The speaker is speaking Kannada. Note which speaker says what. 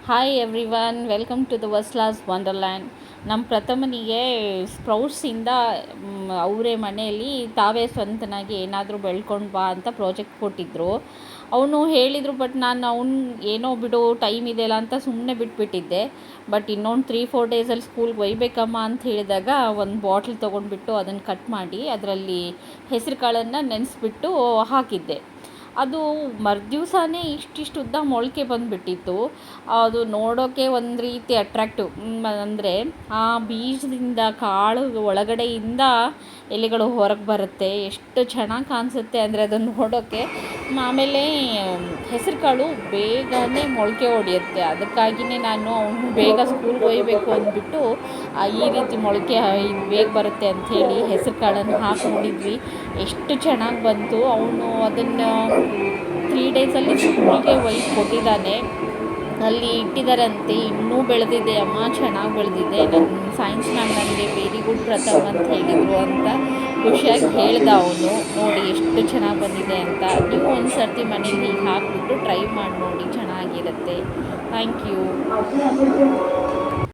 Speaker 1: Hi everyone, welcome to the ವರ್ಸ್ಲಾಸ್ ವಂಡರ್ಲ್ಯಾಂಡ್. ನಮ್ಮ ಪ್ರಥಮನಿಗೆ ಸ್ಪ್ರೌಟ್ಸಿಂದ ಅವರೇ ಮನೆಯಲ್ಲಿ ತಾವೇ ಸ್ವಂತನಾಗಿ ಏನಾದರೂ ಬೆಳ್ಕೊಂಡು ಬಾ ಅಂತ ಪ್ರಾಜೆಕ್ಟ್ ಕೊಟ್ಟಿದ್ದರು. ಅವನು ಹೇಳಿದರು, ಬಟ್ ನಾನು ಏನೋ ಬಿಡು ಟೈಮ್ ಇದೆಯಲ್ಲ ಅಂತ ಸುಮ್ಮನೆ ಬಿಟ್ಬಿಟ್ಟಿದ್ದೆ. ಬಟ್ ಇನ್ನೊಂದು 3-4 ಡೇಸಲ್ಲಿ ಸ್ಕೂಲ್ಗೆ ಒಯ್ಬೇಕಮ್ಮ ಅಂತ ಹೇಳಿದಾಗ ಒಂದು ಬಾಟ್ಲ್ ತೊಗೊಂಡ್ಬಿಟ್ಟು ಅದನ್ನು ಕಟ್ ಮಾಡಿ ಅದರಲ್ಲಿ ಹೆಸರು ಕಾಳನ್ನು ನೆನೆಸ್ಬಿಟ್ಟು ಹಾಕಿದ್ದೆ. ಅದು ಮರುದಿವ್ಸನೇ ಇಷ್ಟಿಷ್ಟು ಉದ್ದ ಮೊಳಕೆ ಬಂದುಬಿಟ್ಟಿತ್ತು. ಅದು ನೋಡೋಕ್ಕೆ ಒಂದು ರೀತಿ ಅಟ್ರಾಕ್ಟಿವ್, ಅಂದರೆ ಆ ಬೀಜದಿಂದ ಕಾಳು ಒಳಗಡೆಯಿಂದ ಎಲೆಗಳು ಹೊರಗೆ ಬರುತ್ತೆ. ಎಷ್ಟು ಚೆನ್ನಾಗಿ ಕಾಣಿಸುತ್ತೆ ಅಂದರೆ ಅದನ್ನು ನೋಡೋಕ್ಕೆ. ಆಮೇಲೆ ಹೆಸರು ಕಾಳು ಬೇಗನೆ ಮೊಳಕೆ ಹೊಡೆಯುತ್ತೆ. ಅದಕ್ಕಾಗಿಯೇ ನಾನು ಅವನು ಬೇಗ ಸ್ಕೂಲ್ಗೆ ಒಯ್ಯಬೇಕು ಅಂದ್ಬಿಟ್ಟು ಈ ರೀತಿ ಮೊಳಕೆ ಇದು ಬೇಗ ಬರುತ್ತೆ ಅಂಥೇಳಿ ಹೆಸರು ಕಾಳನ್ನು ಹಾಕಿ ನೋಡಿದ್ವಿ. ಎಷ್ಟು ಚೆನ್ನಾಗಿ ಬಂತು. ಅವನು ಅದನ್ನು 3 ಡೇಸಲ್ಲಿ ಸ್ಕೂಲ್ಗೆ ಒಯ್ದು ಕೊಟ್ಟಿದ್ದಾನೆ. ಅಲ್ಲಿ ಇಟ್ಟಿದ್ದಾರಂತೆ. ಇನ್ನೂ ಬೆಳೆದಿದೆ ಅಮ್ಮ, ಚೆನ್ನಾಗಿ ಬೆಳೆದಿದೆ. ನನ್ನ ಸೈನ್ಸ್ ಮ್ಯಾಮ್ ನನಗೆ ವೆರಿ ಗುಡ್ ಪ್ರಥಮ್ ಅಂತ ಹೇಳಿದರು ಅಂತ ಖುಷಿಯಾಗಿ ಹೇಳ್ದ ಅವನು. ನೋಡಿ ಎಷ್ಟು ಚೆನ್ನಾಗಿ ಬಂದಿದೆ ಅಂತ. ನೀವು ಒಂದು ಸರ್ತಿ ಮನೇಲಿ ಹೀಗೆ ಹಾಕಿಬಿಟ್ಟು ಟ್ರೈ ಮಾಡಿ ನೋಡಿ, ಚೆನ್ನಾಗಿರುತ್ತೆ. Thank you.